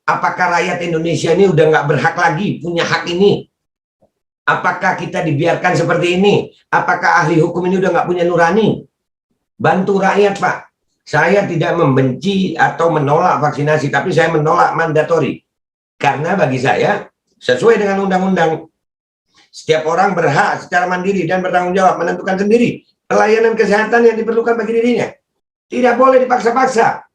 Apakah rakyat Indonesia ini udah nggak berhak lagi punya hak ini? Apakah kita dibiarkan seperti ini? Apakah ahli hukum ini udah nggak punya nurani? Bantu rakyat, Pak. Saya tidak membenci atau menolak vaksinasi, tapi saya menolak mandatori. Karena bagi saya, sesuai dengan undang-undang, setiap orang berhak secara mandiri dan bertanggung jawab menentukan sendiri pelayanan kesehatan yang diperlukan bagi dirinya. Tidak boleh dipaksa-paksa.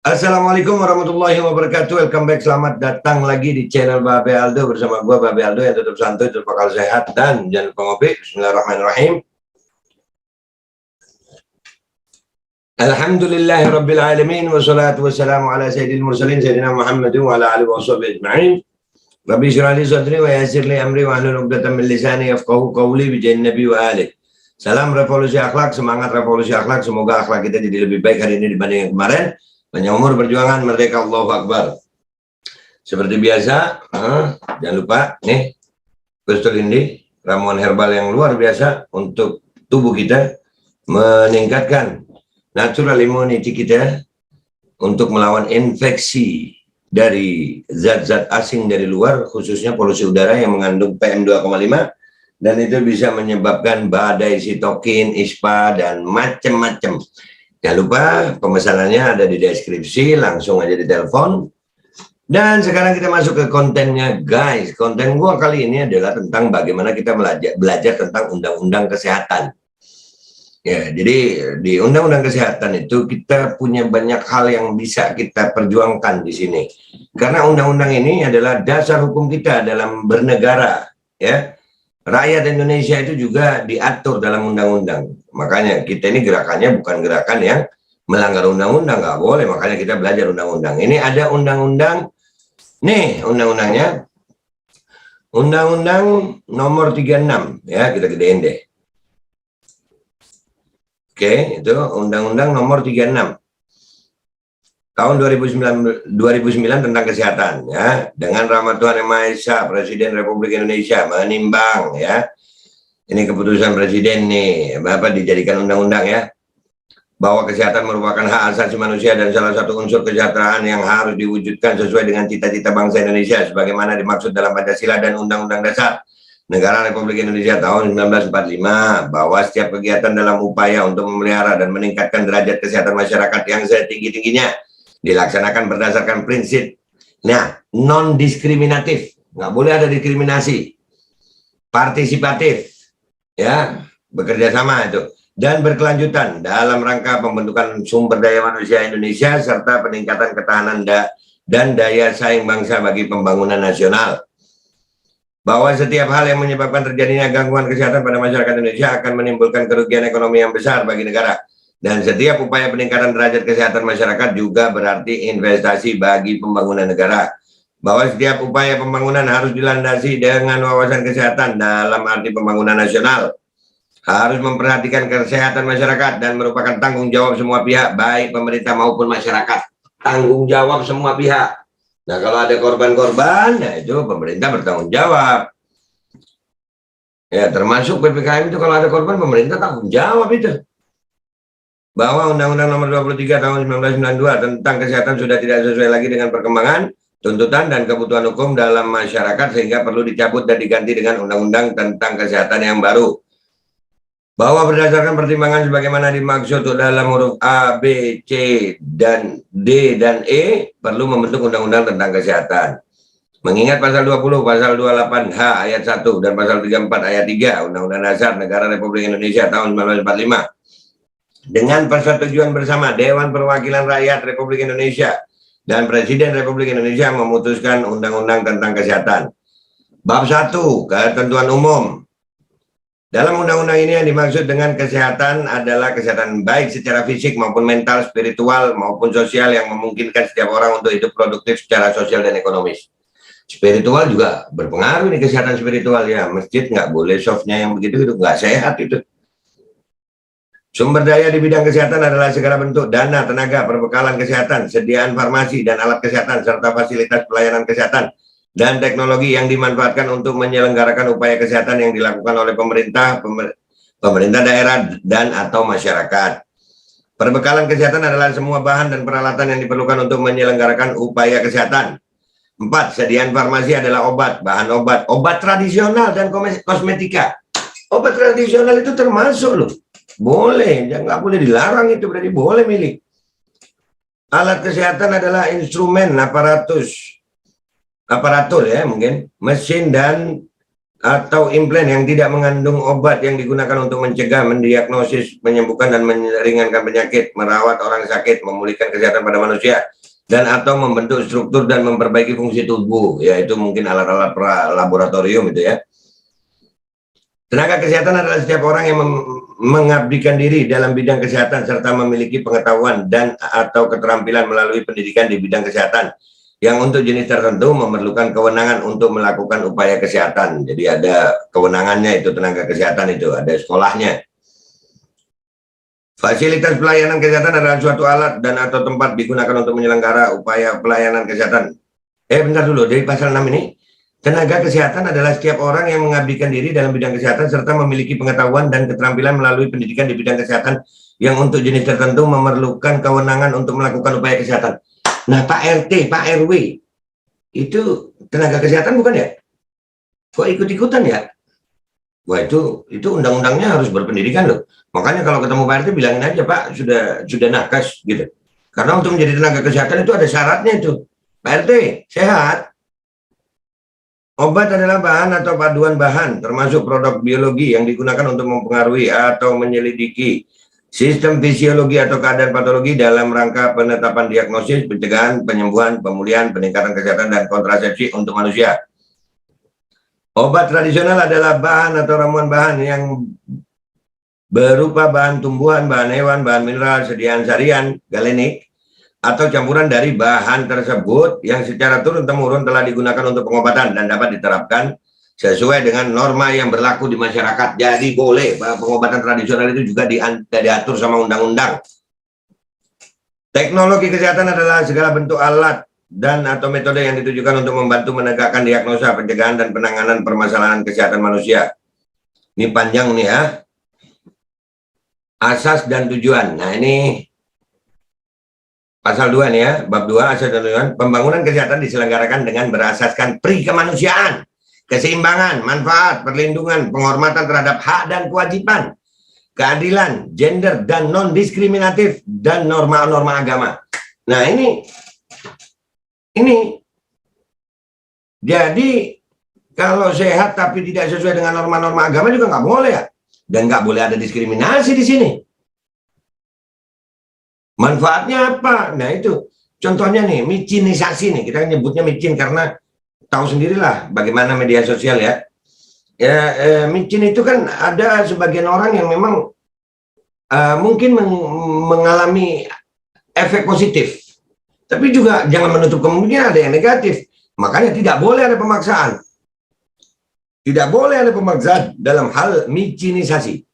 Assalamualaikum warahmatullahi wabarakatuh. Welcome back, selamat datang lagi di channel Babe Aldo bersama gua Babe Aldo yang tetap santuy, tetap bakal sehat, dan jangan lupa ngopi. Bismillahirrahmanirrahim. Alhamdulillahirabbil alamin wassalatu wassalamu ala sayyidil mursalin sayyidina Muhammadin wa ala alihi washabihi ajma'in. Rabbi shrah li sadri wa yassir li amri wa hlul 'uqdatam min lisani yafqahu qawli bi jahin nabi wa alihi. Salam revolusi akhlak, semangat revolusi akhlak. Semoga akhlak kita jadi lebih baik hari ini dibanding yang kemarin. Panjang umur, perjuangan, merdeka, Allahu Akbar. Seperti biasa, jangan lupa nih, Gustul Indi, ramuan herbal yang luar biasa untuk tubuh kita, meningkatkan natural immunity kita untuk melawan infeksi dari zat-zat asing dari luar, khususnya polusi udara yang mengandung PM 2,5, dan itu bisa menyebabkan badai sitokin, ispa, dan macam-macam. Jangan lupa pemesanannya ada di deskripsi, langsung aja di telepon. Dan sekarang kita masuk ke kontennya, guys. Konten gua kali ini adalah tentang bagaimana kita belajar tentang undang-undang kesehatan. Ya, jadi di undang-undang kesehatan itu kita punya banyak hal yang bisa kita perjuangkan di sini. Karena undang-undang ini adalah dasar hukum kita dalam bernegara, ya. Rakyat Indonesia itu juga diatur dalam undang-undang. Makanya kita ini gerakannya bukan gerakan yang melanggar undang-undang, nggak boleh. Makanya kita belajar undang-undang. Ini ada undang-undang, nih undang-undangnya, Undang-Undang nomor 36, ya kita gedein deh. Oke, itu Undang-Undang nomor 36 tahun 2009 tentang kesehatan, ya. Dengan rahmat Tuhan Yang Maha Esa, Presiden Republik Indonesia menimbang, ya, ini keputusan Presiden nih, Bapak dijadikan undang-undang, ya, bahwa kesehatan merupakan hak asasi manusia dan salah satu unsur kesejahteraan yang harus diwujudkan sesuai dengan cita-cita bangsa Indonesia sebagaimana dimaksud dalam Pancasila dan Undang-Undang Dasar Negara Republik Indonesia tahun 1945, bahwa setiap kegiatan dalam upaya untuk memelihara dan meningkatkan derajat kesehatan masyarakat yang setinggi-tingginya dilaksanakan berdasarkan prinsip non diskriminatif, nggak boleh ada diskriminasi, partisipatif, ya, bekerja sama itu, dan berkelanjutan dalam rangka pembentukan sumber daya manusia Indonesia serta peningkatan ketahanan dan daya saing bangsa bagi pembangunan nasional. Bahwa setiap hal yang menyebabkan terjadinya gangguan kesehatan pada masyarakat Indonesia akan menimbulkan kerugian ekonomi yang besar bagi negara. Dan setiap upaya peningkatan derajat kesehatan masyarakat juga berarti investasi bagi pembangunan negara. Bahwa setiap upaya pembangunan harus dilandasi dengan wawasan kesehatan dalam arti pembangunan nasional. Harus memperhatikan kesehatan masyarakat dan merupakan tanggung jawab semua pihak, baik pemerintah maupun masyarakat. Tanggung jawab semua pihak. Nah, kalau ada korban-korban, nah itu pemerintah bertanggung jawab. Ya, termasuk PPKM itu kalau ada korban, pemerintah tanggung jawab itu. Bahwa Undang-Undang nomor 23 tahun 1992 tentang kesehatan sudah tidak sesuai lagi dengan perkembangan, tuntutan, dan kebutuhan hukum dalam masyarakat sehingga perlu dicabut dan diganti dengan Undang-Undang tentang kesehatan yang baru. Bahwa berdasarkan pertimbangan sebagaimana dimaksud dalam huruf A, B, C, dan D, dan E, perlu membentuk Undang-Undang tentang kesehatan. Mengingat pasal 20, pasal 28H ayat 1, dan pasal 34 ayat 3 Undang-Undang Dasar Negara Republik Indonesia tahun 1945. Dengan persetujuan bersama Dewan Perwakilan Rakyat Republik Indonesia dan Presiden Republik Indonesia memutuskan Undang-Undang tentang Kesehatan. Bab 1, ketentuan umum. Dalam undang-undang ini yang dimaksud dengan kesehatan adalah kesehatan baik secara fisik maupun mental, spiritual maupun sosial yang memungkinkan setiap orang untuk hidup produktif secara sosial dan ekonomis. Spiritual juga berpengaruh nih, kesehatan spiritual ya. Masjid nggak boleh softnya yang begitu, itu nggak sehat itu. Sumber daya di bidang kesehatan adalah segala bentuk dana, tenaga, perbekalan kesehatan, sediaan farmasi dan alat kesehatan, serta fasilitas pelayanan kesehatan dan teknologi yang dimanfaatkan untuk menyelenggarakan upaya kesehatan yang dilakukan oleh pemerintah, pemerintah daerah, dan atau masyarakat. Perbekalan kesehatan adalah semua bahan dan peralatan yang diperlukan untuk menyelenggarakan upaya kesehatan. 4. Sediaan farmasi adalah obat, bahan obat, obat tradisional dan kosmetika. Obat tradisional itu termasuk loh. Boleh, nggak boleh dilarang, itu berarti boleh milih. Alat kesehatan adalah instrumen, aparatur ya mungkin, mesin dan atau implan yang tidak mengandung obat yang digunakan untuk mencegah, mendiagnosis, menyembuhkan dan meringankan penyakit, merawat orang sakit, memulihkan kesehatan pada manusia, dan atau membentuk struktur dan memperbaiki fungsi tubuh, yaitu mungkin alat-alat laboratorium itu ya. Tenaga kesehatan adalah setiap orang yang mengabdikan diri dalam bidang kesehatan serta memiliki pengetahuan dan atau keterampilan melalui pendidikan di bidang kesehatan yang untuk jenis tertentu memerlukan kewenangan untuk melakukan upaya kesehatan. Jadi ada kewenangannya itu, tenaga kesehatan itu, ada sekolahnya. Fasilitas pelayanan kesehatan adalah suatu alat dan atau tempat digunakan untuk menyelenggara upaya pelayanan kesehatan. Bentar dulu, dari pasal 6 ini, tenaga kesehatan adalah setiap orang yang mengabdikan diri dalam bidang kesehatan serta memiliki pengetahuan dan keterampilan melalui pendidikan di bidang kesehatan yang untuk jenis tertentu memerlukan kewenangan untuk melakukan upaya kesehatan. Nah, Pak RT, Pak RW, itu tenaga kesehatan bukan ya? Kok ikut-ikutan ya? Wah, itu undang-undangnya harus berpendidikan loh. Makanya kalau ketemu Pak RT bilangin aja, Pak, sudah nakes gitu. Karena untuk menjadi tenaga kesehatan itu ada syaratnya itu. Pak RT, sehat. Obat adalah bahan atau paduan bahan, termasuk produk biologi yang digunakan untuk mempengaruhi atau menyelidiki sistem fisiologi atau keadaan patologi dalam rangka penetapan diagnosis, pencegahan, penyembuhan, pemulihan, peningkatan kesehatan, dan kontrasepsi untuk manusia. Obat tradisional adalah bahan atau ramuan bahan yang berupa bahan tumbuhan, bahan hewan, bahan mineral, sediaan sarian, galenik, atau campuran dari bahan tersebut yang secara turun-temurun telah digunakan untuk pengobatan dan dapat diterapkan sesuai dengan norma yang berlaku di masyarakat. Jadi boleh, pengobatan tradisional itu juga diatur sama undang-undang. Teknologi kesehatan adalah segala bentuk alat dan atau metode yang ditujukan untuk membantu menegakkan diagnosa, pencegahan, dan penanganan permasalahan kesehatan manusia. Ini panjang nih ya. Asas dan tujuan. Nah ini pasal 2 nih ya, bab 2, asas dan tujuan. Pembangunan kesehatan diselenggarakan dengan berasaskan pri-kemanusiaan, keseimbangan, manfaat, perlindungan, penghormatan terhadap hak dan kewajiban, keadilan, gender, dan non-diskriminatif, dan norma-norma agama. Nah ini jadi kalau sehat tapi tidak sesuai dengan norma-norma agama juga nggak boleh ya, dan nggak boleh ada diskriminasi di sini. Manfaatnya apa? Nah itu contohnya nih, micinisasi nih, kita nyebutnya micin karena tahu sendirilah bagaimana media sosial ya. Micin itu kan ada sebagian orang yang memang mungkin mengalami efek positif, tapi juga jangan menutup kemungkinan ada yang negatif. Makanya tidak boleh ada pemaksaan. Tidak boleh ada pemaksaan dalam hal micinisasi.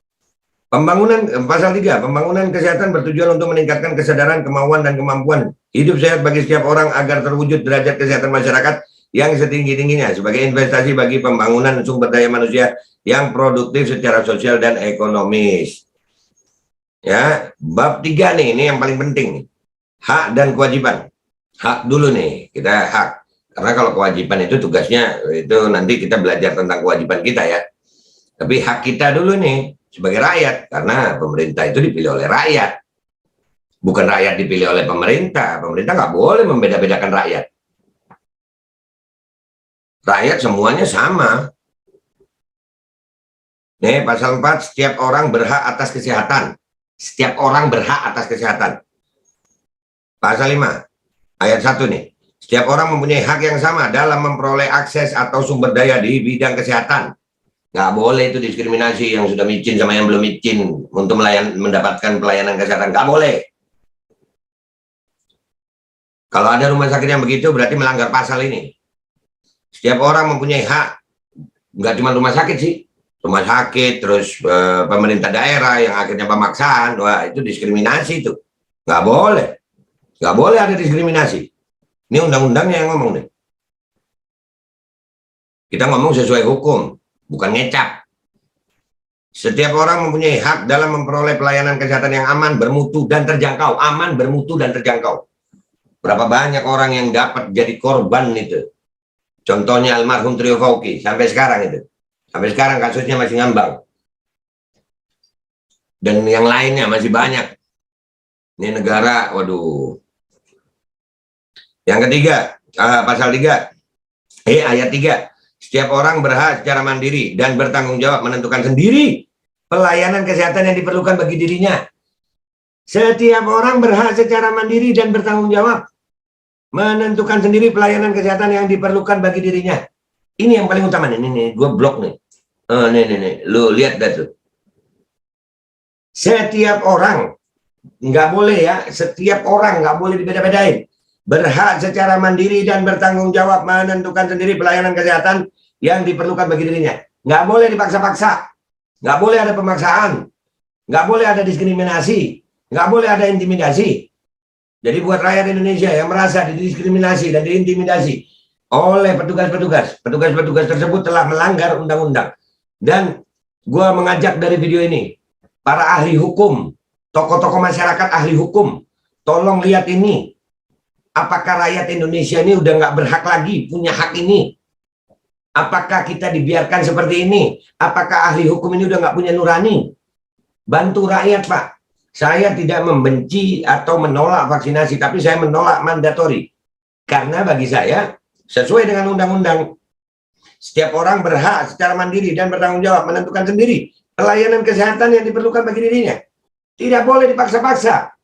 Pembangunan, pasal 3, pembangunan kesehatan bertujuan untuk meningkatkan kesadaran, kemauan, dan kemampuan hidup sehat bagi setiap orang agar terwujud derajat kesehatan masyarakat yang setinggi-tingginya sebagai investasi bagi pembangunan sumber daya manusia yang produktif secara sosial dan ekonomis. Ya, bab 3 nih, ini yang paling penting. Hak dan kewajiban. Hak dulu nih, kita hak. Karena kalau kewajiban itu tugasnya, itu nanti kita belajar tentang kewajiban kita ya. Tapi hak kita dulu nih, sebagai rakyat, karena pemerintah itu dipilih oleh rakyat, bukan rakyat dipilih oleh pemerintah. Pemerintah nggak boleh membeda-bedakan rakyat. Rakyat semuanya sama. Nih pasal 4, setiap orang berhak atas kesehatan. Setiap orang berhak atas kesehatan. Pasal 5 ayat 1 nih, setiap orang mempunyai hak yang sama dalam memperoleh akses atau sumber daya di bidang kesehatan. Nggak boleh itu diskriminasi yang sudah micin sama yang belum micin untuk mendapatkan pelayanan kesehatan. Nggak boleh. Kalau ada rumah sakit yang begitu berarti melanggar pasal ini. Setiap orang mempunyai hak, nggak cuma rumah sakit sih, rumah sakit, terus pemerintah daerah yang akhirnya pemaksaan, wah itu diskriminasi itu, nggak boleh, nggak boleh ada diskriminasi. Ini undang-undangnya yang ngomong nih. Kita ngomong sesuai hukum, bukan ngecap. Setiap orang mempunyai hak dalam memperoleh pelayanan kesehatan yang aman, bermutu, dan terjangkau. Aman, bermutu, dan terjangkau. Berapa banyak orang yang dapat jadi korban itu. Contohnya almarhum Trio Fauki, sampai sekarang itu. Sampai sekarang kasusnya masih ngambang. Dan yang lainnya masih banyak. Ini negara, waduh. Yang ketiga, pasal 3. Ayat 3. Setiap orang berhak secara mandiri dan bertanggung jawab menentukan sendiri pelayanan kesehatan yang diperlukan bagi dirinya. Setiap orang berhak secara mandiri dan bertanggung jawab menentukan sendiri pelayanan kesehatan yang diperlukan bagi dirinya. Ini yang paling utama nih, nih, gue blok nih. Nih, lu lihat dah tuh. Setiap orang, nggak boleh ya, setiap orang nggak boleh dibeda-bedain. Berhak secara mandiri dan bertanggung jawab menentukan sendiri pelayanan kesehatan yang diperlukan bagi dirinya. Nggak boleh dipaksa-paksa, nggak boleh ada pemaksaan, nggak boleh ada diskriminasi, nggak boleh ada intimidasi. Jadi buat rakyat Indonesia yang merasa didiskriminasi dan diintimidasi oleh petugas-petugas tersebut telah melanggar undang-undang. Dan gue mengajak dari video ini, para ahli hukum, tokoh-tokoh masyarakat ahli hukum, tolong lihat ini. Apakah rakyat Indonesia ini udah nggak berhak lagi punya hak ini? Apakah kita dibiarkan seperti ini? Apakah ahli hukum ini udah nggak punya nurani? Bantu rakyat, Pak. Saya tidak membenci atau menolak vaksinasi, tapi saya menolak mandatori. Karena bagi saya, sesuai dengan undang-undang, setiap orang berhak secara mandiri dan bertanggung jawab menentukan sendiri pelayanan kesehatan yang diperlukan bagi dirinya. Tidak boleh dipaksa-paksa.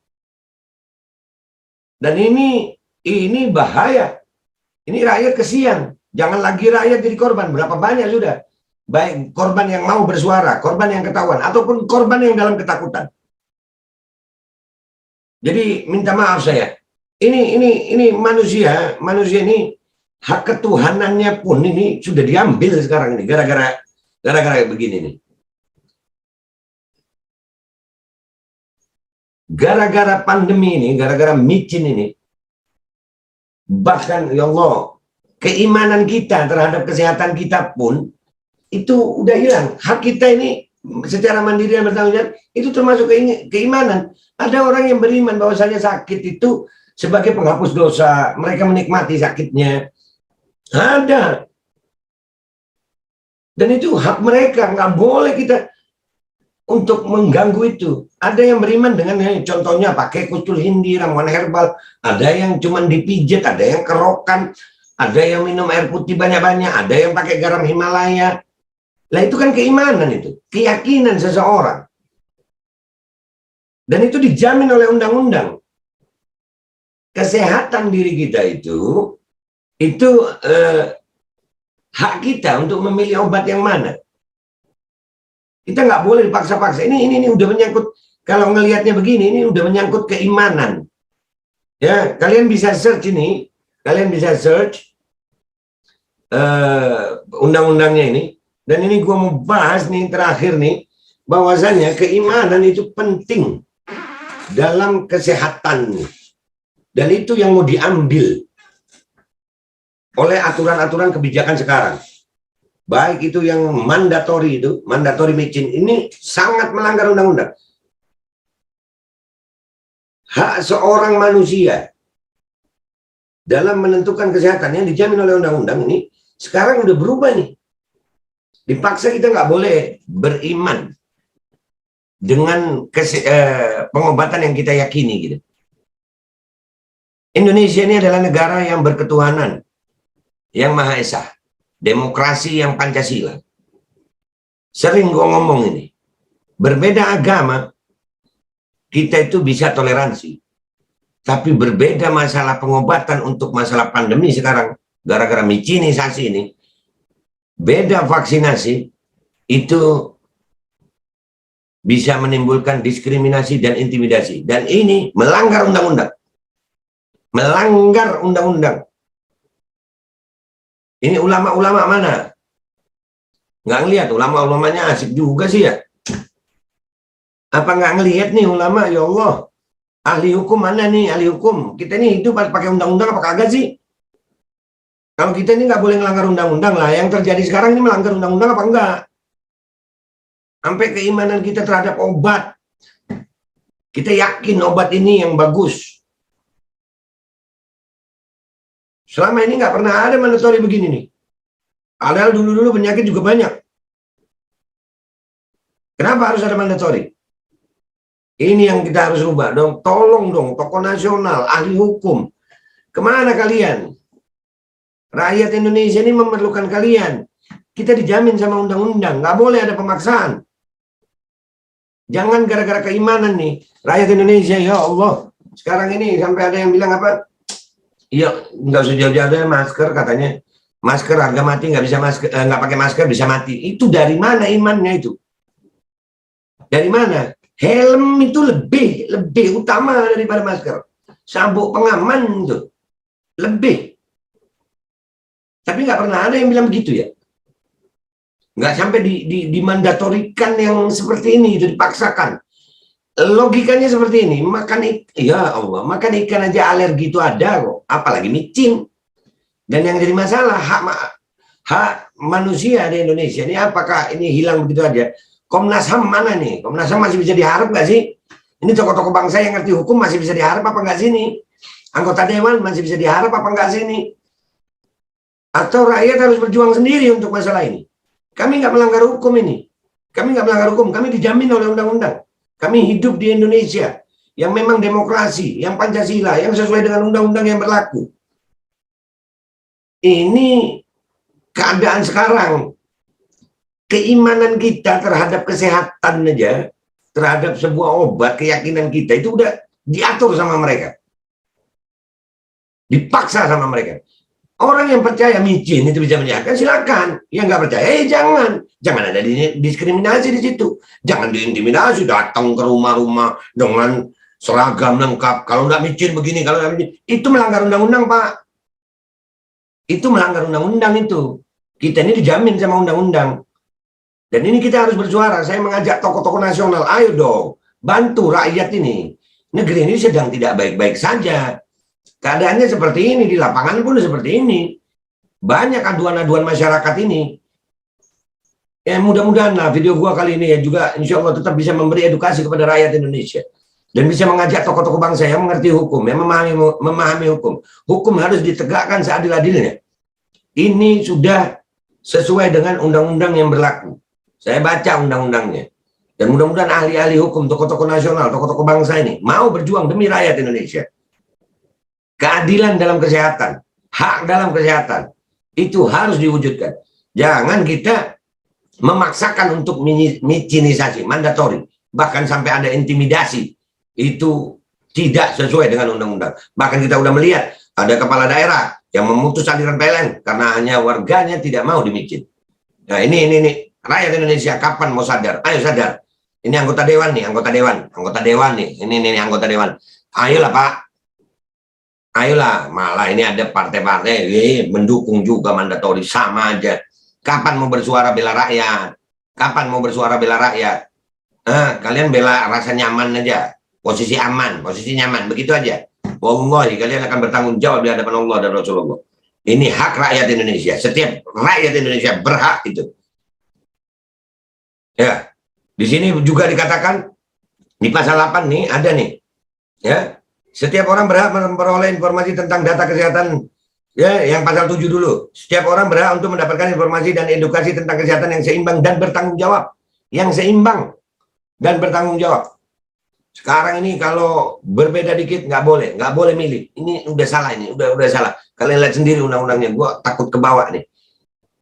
Dan ini bahaya. Ini rakyat kesian. Jangan lagi rakyat jadi korban. Berapa banyak sudah. Baik korban yang mau bersuara, korban yang ketahuan, ataupun korban yang dalam ketakutan. Jadi minta maaf saya. Ini manusia ini hak ketuhanannya pun ini sudah diambil sekarang ini gara-gara begini nih. Gara-gara pandemi ini, gara-gara micin ini, bahkan ya Allah, keimanan kita terhadap kesehatan kita pun itu udah hilang. Hak kita ini secara mandiri dan bertanggung jawab itu termasuk keimanan. Ada orang yang beriman bahwasanya sakit itu sebagai penghapus dosa, mereka menikmati sakitnya. Ada. Dan itu hak mereka, nggak boleh kita untuk mengganggu itu. Ada yang beriman dengan contohnya pakai kucul hindi, ramuan herbal, ada yang cuma dipijit, ada yang kerokan, ada yang minum air putih banyak-banyak, ada yang pakai garam Himalaya. Lah itu kan keimanan itu, keyakinan seseorang. Dan itu dijamin oleh undang-undang. Kesehatan diri kita itu hak kita untuk memilih obat yang mana. Kita nggak boleh dipaksa-paksa. Ini udah menyangkut, kalau ngelihatnya begini, ini udah menyangkut keimanan. Ya, kalian bisa search ini, kalian bisa search undang-undangnya ini. Dan ini gue mau bahas nih terakhir nih, bahwasannya keimanan itu penting dalam kesehatan. Dan itu yang mau diambil oleh aturan-aturan kebijakan sekarang. Baik itu yang mandatori itu, mandatori micin, ini sangat melanggar undang-undang. Hak seorang manusia dalam menentukan kesehatan yang dijamin oleh undang-undang ini sekarang udah berubah nih. Dipaksa kita nggak boleh beriman dengan pengobatan yang kita yakini gitu. Indonesia ini adalah negara yang berketuhanan, yang Maha Esa, demokrasi yang Pancasila. Sering gue ngomong ini, berbeda agama, kita itu bisa toleransi. Tapi berbeda masalah pengobatan untuk masalah pandemi sekarang, gara-gara micinisasi ini, beda vaksinasi, itu bisa menimbulkan diskriminasi dan intimidasi. Dan ini melanggar undang-undang. Melanggar undang-undang. Ini ulama-ulama mana? Nggak ngelihat, ulama-ulamanya asik juga sih ya. Apa nggak ngelihat nih ulama, ya Allah. Ahli hukum mana nih, ahli hukum? Kita ini hidup pakai undang-undang apa kagak sih? Kalau kita ini nggak boleh melanggar undang-undang lah. Yang terjadi sekarang ini melanggar undang-undang apa enggak? Sampai keimanan kita terhadap obat. Kita yakin obat ini yang bagus. Selama ini nggak pernah ada mandatory begini nih. Padahal dulu-dulu penyakit juga banyak. Kenapa harus ada mandatory? Ini yang kita harus rubah dong. Tolong dong, tokoh nasional, ahli hukum. Kemana kalian? Rakyat Indonesia ini memerlukan kalian. Kita dijamin sama undang-undang. Nggak boleh ada pemaksaan. Jangan gara-gara keimanan nih. Rakyat Indonesia, ya Allah. Sekarang ini sampai ada yang bilang apa? Iya, nggak usah jauh-jauh masker katanya. Masker harga mati, nggak bisa masker, nggak pakai masker bisa mati. Itu dari mana imannya itu? Dari mana? Helm itu lebih utama daripada masker. Sabuk pengaman itu lebih. Tapi nggak pernah ada yang bilang begitu ya. Nggak sampai dimandatorikan yang seperti ini, itu dipaksakan. Logikanya seperti ini, ya Allah, makan ikan aja alergi itu ada kok, apalagi micin. Dan yang jadi masalah hak manusia di Indonesia ini, apakah ini hilang begitu aja? Komnas HAM mana nih? Komnas HAM masih bisa diharap nggak sih? Ini tokoh-tokoh bangsa yang ngerti hukum masih bisa diharap apa nggak sini? Anggota dewan masih bisa diharap apa nggak sini? Atau rakyat harus berjuang sendiri untuk masalah ini? Kami nggak melanggar hukum ini. Kami nggak melanggar hukum. Kami dijamin oleh undang-undang. Kami hidup di Indonesia yang memang demokrasi, yang Pancasila, yang sesuai dengan undang-undang yang berlaku. Ini keadaan sekarang. Keimanan kita terhadap kesehatan aja, terhadap sebuah obat, keyakinan kita itu udah diatur sama mereka. Dipaksa sama mereka. Orang yang percaya micin itu bisa menyehatkan, silakan. Yang nggak percaya, jangan ada diskriminasi di situ. Jangan diintimidasi, datang ke rumah-rumah dengan seragam lengkap. Kalau nggak micin begini, kalau nggak micin, itu melanggar undang-undang, Pak. Itu melanggar undang-undang itu. Kita ini dijamin sama undang-undang. Dan ini kita harus bersuara. Saya mengajak tokoh-tokoh nasional, ayo dong, bantu rakyat ini. Negeri ini sedang tidak baik-baik saja. Keadaannya seperti ini, di lapangan pun seperti ini. Banyak aduan-aduan masyarakat ini. Ya mudah-mudahan lah video gua kali ini ya juga insya Allah tetap bisa memberi edukasi kepada rakyat Indonesia. Dan bisa mengajak tokoh-tokoh bangsa yang mengerti hukum, yang memahami hukum. Hukum harus ditegakkan seadil-adilnya. Ini sudah sesuai dengan undang-undang yang berlaku. Saya baca undang-undangnya. Dan mudah-mudahan ahli-ahli hukum, tokoh-tokoh nasional, tokoh-tokoh bangsa ini mau berjuang demi rakyat Indonesia. Keadilan dalam kesehatan, hak dalam kesehatan, itu harus diwujudkan. Jangan kita memaksakan untuk micinisasi, mandatori, bahkan sampai ada intimidasi. Itu tidak sesuai dengan undang-undang. Bahkan kita udah melihat ada kepala daerah yang memutus aliran PLN karena hanya warganya tidak mau dimicin. Nah ini rakyat Indonesia kapan mau sadar? Ayo sadar. Ini anggota dewan nih, anggota dewan nih. Ini anggota dewan. Ayolah Pak. Ayolah, malah ini ada partai-partai mendukung juga mandatori, sama aja. Kapan mau bersuara bela rakyat? Kapan mau bersuara bela rakyat? Kalian bela rasa nyaman aja, posisi aman, posisi nyaman, begitu aja. Wallahi kalian akan bertanggung jawab di hadapan Allah dan Rasulullah. Ini hak rakyat Indonesia. Setiap rakyat Indonesia berhak itu. Ya, di sini juga dikatakan di pasal 8 nih ada nih, ya. Setiap orang berhak memperoleh informasi tentang data kesehatan, ya, yang pasal 7 dulu. Setiap orang berhak untuk mendapatkan informasi dan edukasi tentang kesehatan yang seimbang dan bertanggung jawab. Yang seimbang dan bertanggung jawab. Sekarang ini kalau berbeda dikit nggak boleh milih. Ini udah salah ini, udah salah. Kalian lihat sendiri undang-undangnya, gua takut ke bawah nih.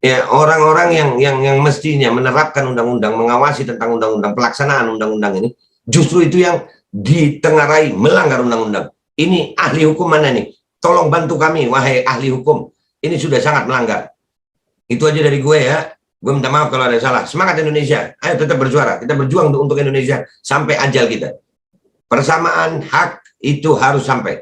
Ya, orang-orang yang mestinya menerapkan undang-undang, mengawasi tentang undang-undang, pelaksanaan undang-undang ini, justru itu yang ditengarai melanggar undang-undang. Ini ahli hukum mana nih? Tolong bantu kami, wahai ahli hukum. Ini sudah sangat melanggar. Itu aja dari gue ya. Gue minta maaf kalau ada salah. Semangat Indonesia. Ayo tetap bersuara. Kita berjuang untuk Indonesia sampai ajal kita. Persamaan hak itu harus sampai.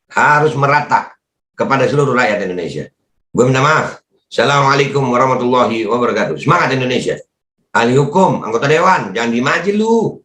Harus merata kepada seluruh rakyat Indonesia. Gue minta maaf Assalamualaikum warahmatullahi wabarakatuh. Semangat Indonesia. Ahli hukum, anggota dewan, jangan diem aja lu.